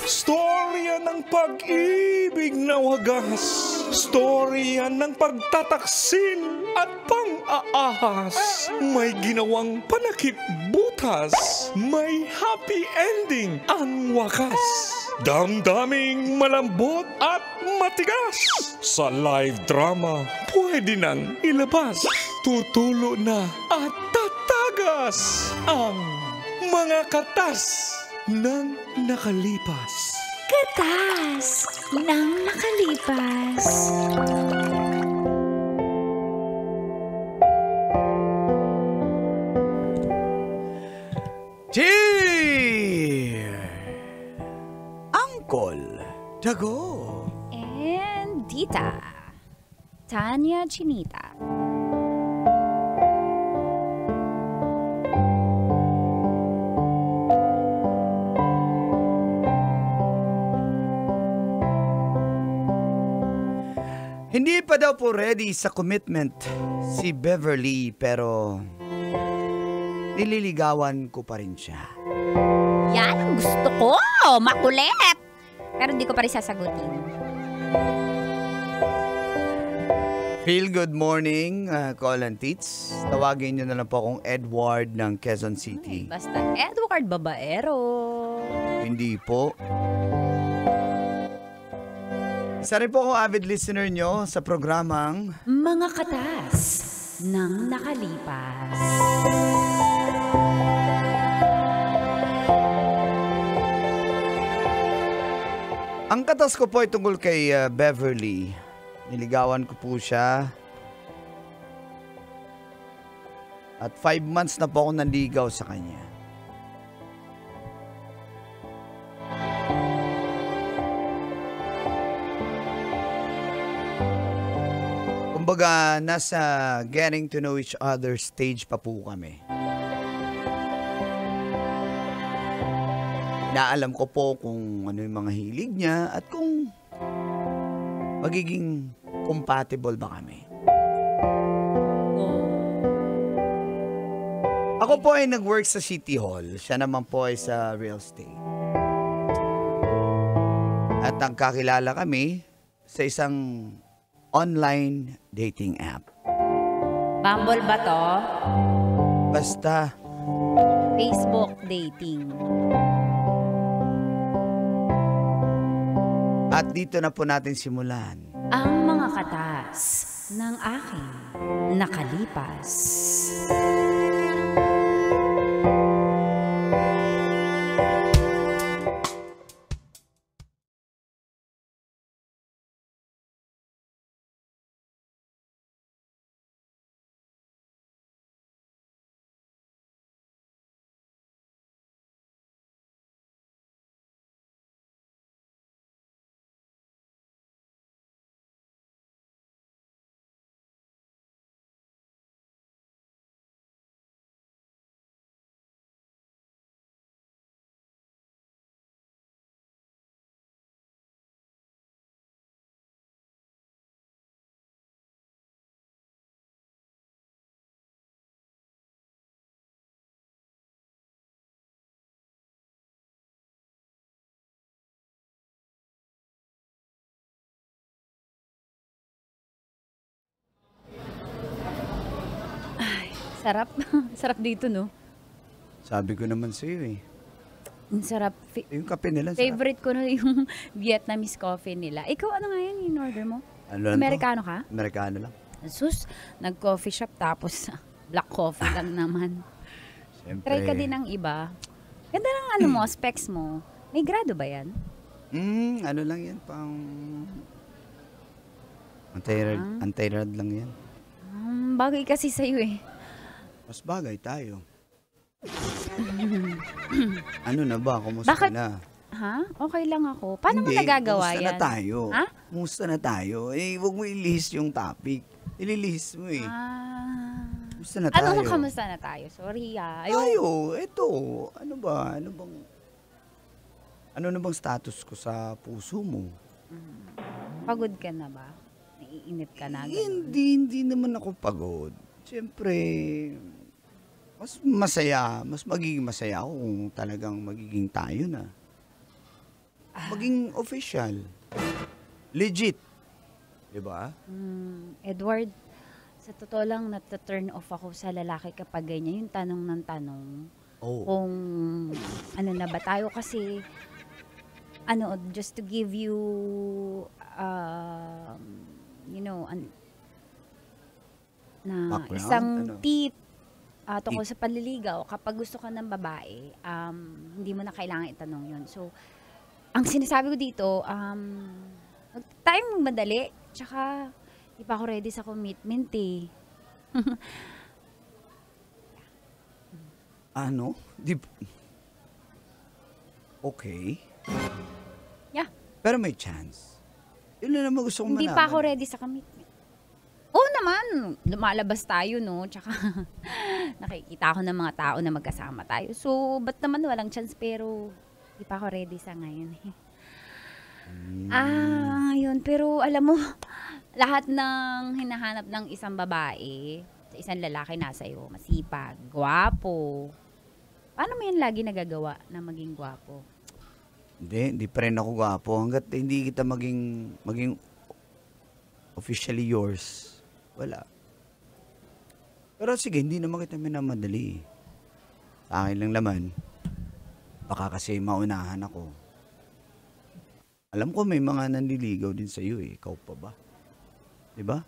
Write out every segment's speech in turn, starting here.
Storya ng pag-ibig na wagas. Storya ng pagtataksil at pang-aahas. May ginawang panakip butas. May happy ending ang wakas. Damdaming malambot at matigas. Sa live drama, pwede nang ilabas. Tutulo na at tatagas ang mga katas ng nakalipas. Katas ng nakalipas. Cheer! Uncle Dago. And Tita Tanya Chinita. Hindi pa daw po ready sa commitment si Beverly pero nililigawan ko pa rin siya. Yan ang gusto ko! Makulit! Pero hindi ko pa rin sasagutin. Feel good morning, call and teats. Tawagin niyo na lang po akong Edward ng Quezon City. Ay, basta Edward Babaero. Hindi po. Isa rin po ako avid listener nyo sa programang Mga Katas ng Nakalipas. Ang katas ko po ay tungkol kay Beverly. Niligawan ko po siya. At 5 months na po ako nanligaw sa kanya. Kumbaga, nasa getting to know each other stage pa po kami. Inaalam ko po kung ano yung mga hilig niya at kung magiging compatible ba kami. Ako po ay nag-work sa City Hall. Siya naman po ay sa real estate. At ang kakilala kami sa isang online dating app. Bumble ba to? Basta. Facebook dating. At dito na po natin simulan. Ang mga katas ng aking nakalipas. Sarap. Sarap dito, no? Sabi ko naman sa iyo eh. Ang sarap. Yung kape nila sarap. Favorite ko na yung Vietnamese coffee nila. Ikaw, ano nga yan in order mo? Ano lang Amerikano to? ka? Amerikano lang. Sus, nag-coffee shop tapos black coffee lang naman. Siyempre. Try ka din ng iba. Ganda ng ano mo, specs mo. May grado ba yan? Ano lang yan, pang anti-rad lang yan. Bagay kasi sa'yo eh. Mas bagay tayo. Ano na ba? Kumusta Bakit? na? Ha? Okay lang ako. Paano mo Hindi, nagagawa kumusta yan? na tayo? Ha? Kumusta na tayo? Eh, huwag mo ilihis yung topic. Ililihis mo eh. Kumusta na tayo? Ano kung kamusta na tayo? Sorry Tayo, eto. Ano ba? Ano na bang status ko sa puso mo? Pagod ka na ba? Naiinip ka na? Hindi naman ako pagod. Siyempre, mas magiging masaya ako kung talagang magiging tayo na. maging official. Legit. Diba? Edward, sa totoo lang, nata-turn off ako sa lalaki kapag ganyan. Yung tanong ng tanong. Kung ano na ba tayo kasi, just to give you, Background? isang tip tungkol sa panliligaw. Kapag gusto ka ng babae, hindi mo na kailangan itanong yun. So, ang sinasabi ko dito, huwag tayong madali. Tsaka, di pa ako ready sa commitment eh. Okay. Yeah. Pero may chance. Yun na naman gusto kong Hindi malaman. pa ako ready sa commitment. Oo naman, lumalabas tayo, no? Tsaka, nakikita ako ng mga tao na magkasama tayo. So, ba't naman walang chance? Pero, hindi pa ako ready sa ngayon. Yun. Pero, alam mo, lahat ng hinahanap ng isang babae, sa isang lalaki nasa iyo, masipag, gwapo. Paano mo yan lagi nagagawa na maging gwapo? Hindi pa rin ako gwapo. Hanggat hindi kita maging officially yours, wala. Pero sige, hindi naman kita minamadali. Sa akin lang naman, baka kasi maunahan ako. Alam ko may mga nanliligaw din sa iyo eh. Ikaw pa ba? Diba?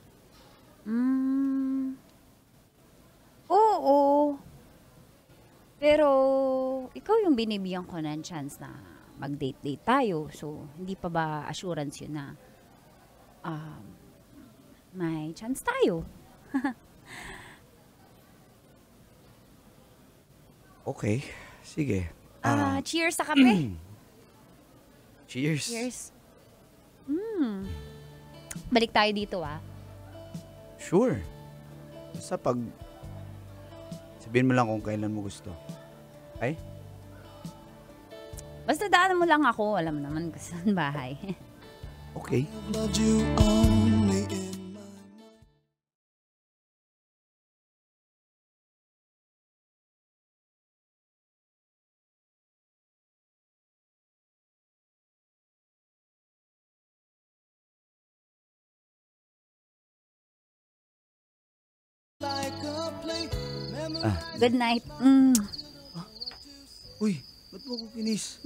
Oo. Pero, ikaw yung binibigyan ko ng chance na mag-date-date tayo. So, hindi pa ba assurance yun na may chance tayo? Okay. Sige. Cheers sa kape. Cheers. Cheers. Balik tayo dito Sure. Basta pag sabihin mo lang kung kailan mo gusto. Okay? Basta daanan mo lang ako. Alam mo naman kasi saan bahay. Okay. Good night. Uy, ba't mo ko kinis?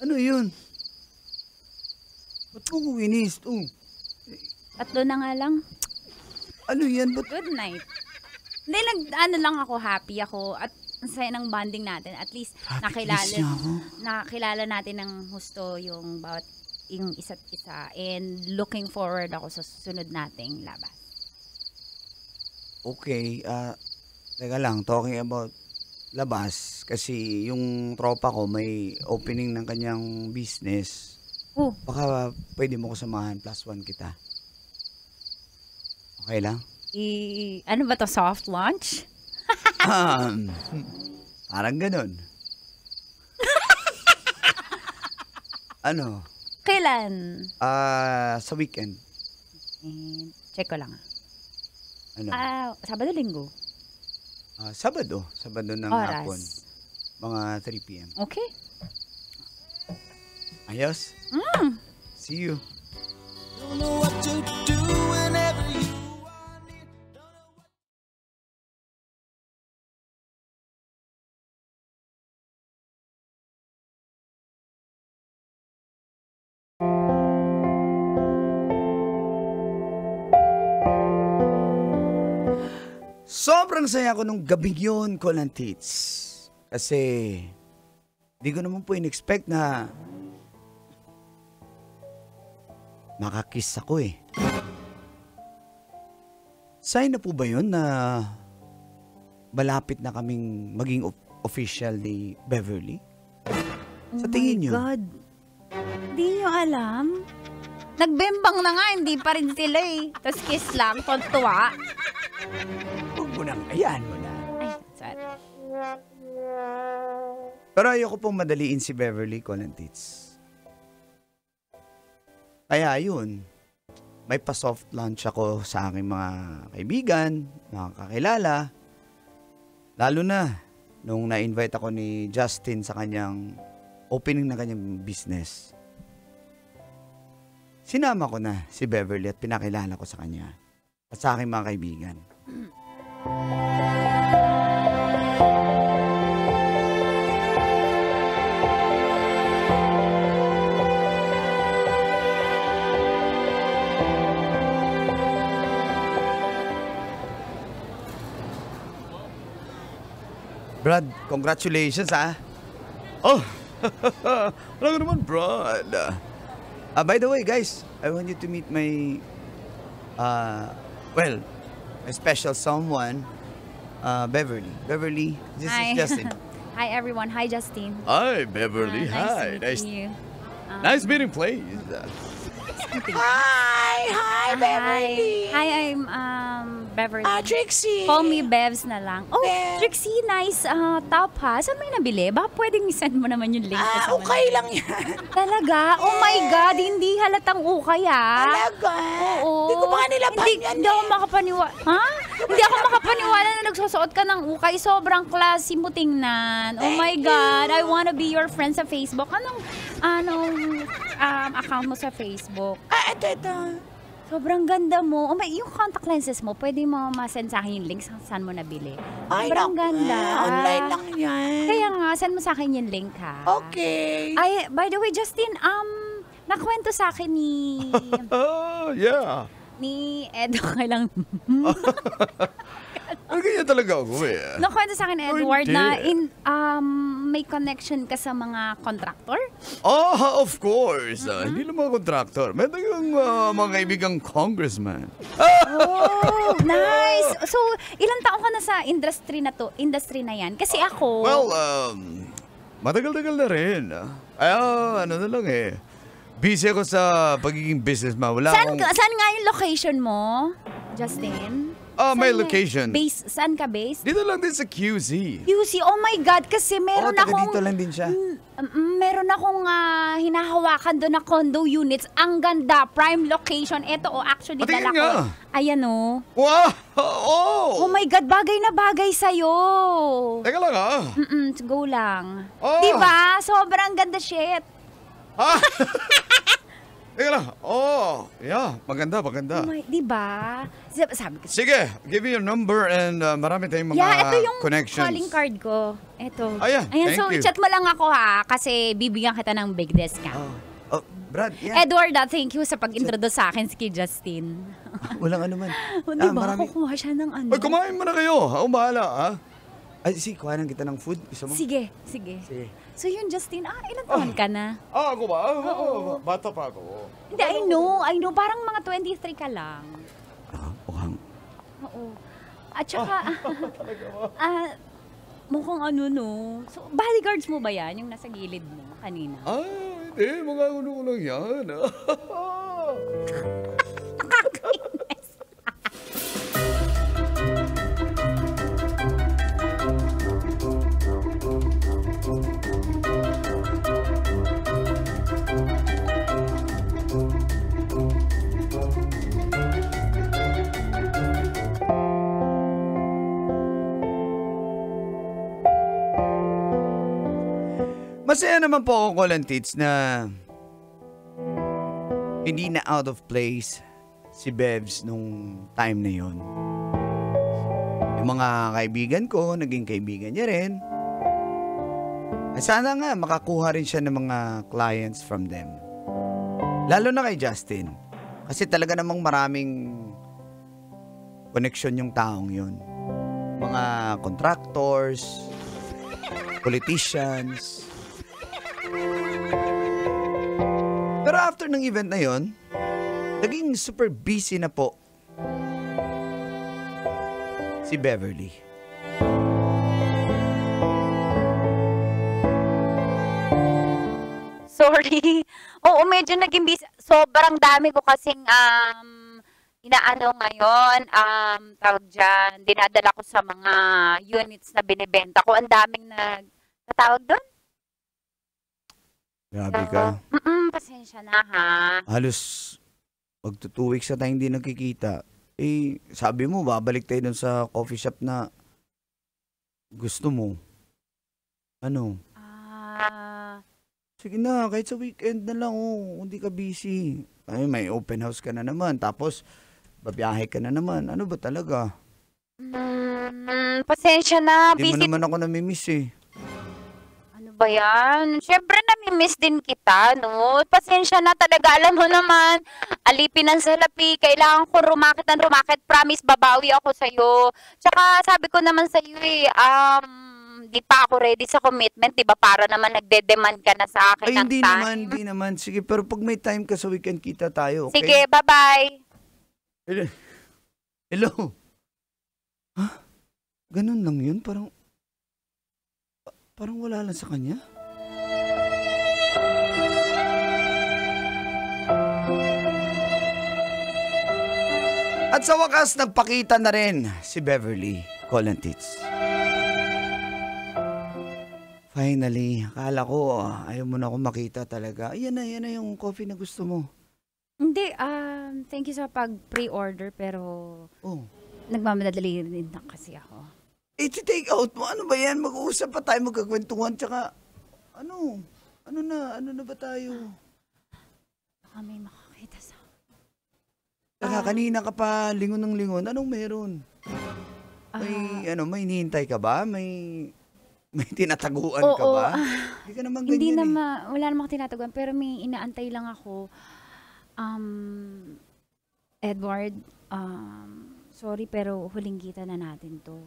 Ano yun? Ba't mo ko kinis? Tatlo na nga lang. Ano yan? Ba't? Good night. Hindi, lang ako, happy ako. At ang saya ng bonding natin. At least, nakilala natin ng husto yung bawat yung isa't isa. And looking forward ako sa susunod nating labas. Okay, teka lang, talking about labas, kasi yung tropa ko may opening ng kanyang business. Baka pwede mo ko samahan, +1 kita. Okay lang? Ano ba to, soft launch? Parang ganun. Ano? Kailan? Sa weekend. Check ko lang. Ano? Sabado, Linggo. Sabado ng Oras. hapon. Mga 3 p.m. Okay. Ayos? See you. Don't know what to do whenever you want it. Sobrang saya ko nung gabing yun, Colin Tits. Kasi, di ko naman po in-expect na makakiss ako eh. Sign na po ba yun na malapit na kaming maging official ni Beverly? Sa tingin nyo? Oh my God. Di nyo alam? Nagbembang na nga, hindi pa rin sila eh. Tapos kiss lang, tontuwa. Huwag mo nang, ayan mo na. Ay, sorry. Pero ayoko pong madaliin si Beverly, Colin Tits. Kaya yun, may pa-soft launch ako sa aking mga kaibigan, mga kakilala. Lalo na, nung na-invite ako ni Justin sa kanyang opening ng kanyang business, sinama ko na si Beverly at pinakilala ko sa kanya at sa aking mga kaibigan. Brad, congratulations Oh, wala ka naman, Brad. By the way, guys, I want you to meet my, my special someone, Beverly. Beverly, this is Justin. Hi, everyone. Hi, Justin. Hi, Beverly. Nice to meet you. Nice meeting, please. Hi, Beverly. Hi, I'm Beverly. Trixie. Call me Bevs na lang. Oh, Bev. Trixie, nice top ha. Saan mo yung nabili? Baka pwedeng isend mo naman yung link. Kasama Okay na. lang yan. Talaga? Oh my God, hindi halatang ukay ha. Talaga? Oo. Hindi ko pa nilaban yan Hindi ako makapaniwala. Ha? Hindi ako makapaniwala na nagsusuot ka ng ukay. Sobrang classy mo tingnan. Oh my Thank God, you. I wanna be your friend sa Facebook. Anong account mo sa Facebook? Ito. Sobrang ganda mo. Oh, yung contact lenses mo, pwede mo ma-send sa akin yung link saan mo nabili. Ay, Sobrang naku, ganda. Online lang yan. Kaya nga, send mo sa akin yung link ha. Okay. Ay, by the way, Justin, nakwento sa akin ni Yeah. Edo, kailang Ganyan talaga ako eh. nakwento sa akin ni Edward hindi. na may connection ka sa mga contractor. Oh, of course. Hindi lang mga contractor. Meron yung mga kaibigang congressman. Oh, nice. So, ilang taon ka na sa industry na yan? Kasi ako, Well, matagal-tagal na rin. Ano na lang eh. Busy ako sa pagiging businessman. Wala saan akong... saan nga yung location mo, Justin? My Saan nga- location. Saan ka based? Dito lang din sa QC. QC, oh my God, kasi meron taga akong... dito lang din siya. Meron akong hinahawakan doon na condo units. Ang ganda, prime location. Ito, actually, Patingin dala ko. nga. Ayan, oh. Wow! Oh! Oh my God, bagay na bagay sa'yo. Teka lang Go lang. Oh. Diba? Sobrang ganda shit. Ha? Teka lang. Oh, yeah. Maganda. Oh my, diba? Sabi ko, Sige, give me your number and marami tayong mga ito yung connections. calling card ko. Ito. Ayan, thank so you. chat mo lang ako ha, kasi bibigyan kita ng big discount. Oh, Brad, yeah. Edward, thank you sa pag-introduce sa akin kay Justin. Walang ano man. O, diba? Kukuha siya ng ano. Ay, kumain mo na kayo. Ako bahala, ha? Ay, kuhanan kita ng food. Gusto mo? Sige. Sige. So yun, Justin, ilan taon ka na? Ako ba? Oo. Bata pa ako. Hindi, I know. Parang mga 23 ka lang. Mukhang. Oo. At saka, mukhang ano, no? So, bodyguards mo ba yan? Yung nasa gilid mo kanina? Hindi. Mga ulo ko lang yan. Masaya naman po ako, Colin Tits, na hindi na out of place si Bevs nung time na yon. Yung mga kaibigan ko, naging kaibigan niya rin. Sana nga makakuha rin siya ng mga clients from them. Lalo na kay Justin. Kasi talaga namang maraming connection yung taong yun. Mga contractors, politicians. Pero after ng event na yon, naging super busy na po si Beverly. Sorry. Oo, medyo naging busy. Sobrang dami ko kasing inaano ngayon, tawag dyan, dinadala ko sa mga units na binibenta ko. Ang daming nagtatawag doon. Grabe ka. Pasensya na ha. Halos magto 2 weeks na tayo hindi nagkikita. Sabi mo, babalik tayo dun sa coffee shop na gusto mo. Ano? Sige na, kahit sa weekend na lang, hindi ka busy. Ay, may open house ka na naman, tapos babiyahe ka na naman. Ano ba talaga? Pasensya na, Hindi mo busy. naman ako namimiss eh. Ano ba yan? Siyempre, namimiss din kita, no? Pasensya na talaga. Alam mo naman, alipin ng salapi. Kailangan ko rumakit ng rumakit. Promise, babawi ako sa'yo. Tsaka, sabi ko naman sa'yo di pa ako ready sa commitment, di ba? Para naman nagde-demand ka na sa akin Ay, ng hindi time. naman, hindi naman. Sige, pero pag may time ka sa weekend, kita tayo, okay? Sige, bye-bye. Hello? Ha? Ganun lang yun? Parang wala lang sa kanya? At sa wakas, nagpakita na rin si Beverly Colantits. Finally, akala ko ayaw mo na ako makita talaga. Ayan na yung coffee na gusto mo. Hindi, thank you sa pag-pre-order, pero Oh. nagmamadali rin na kasi ako. I-take out mo. Ano ba yan? Mag-uusap pa tayo, magkakwentuhan. Tsaka, ano na ba tayo? Baka may makakita sa... Tsaka kanina ka pa lingon ng lingon. Anong meron? May hinihintay ka ba? May tinataguan ka Oo, ba? Hindi ka naman Hindi ganyan wala namang tinataguan, pero may inaantay lang ako. Edward, sorry pero huling kita na natin to.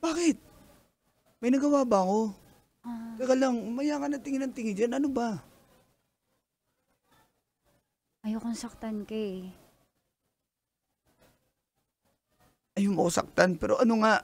Bakit? May nagawa ba ako? Ah, Teka lang, maya ka na tingin ng tingin dyan. Ano ba? ayokong saktan ka eh. Ayaw mo ako saktan, pero ano nga?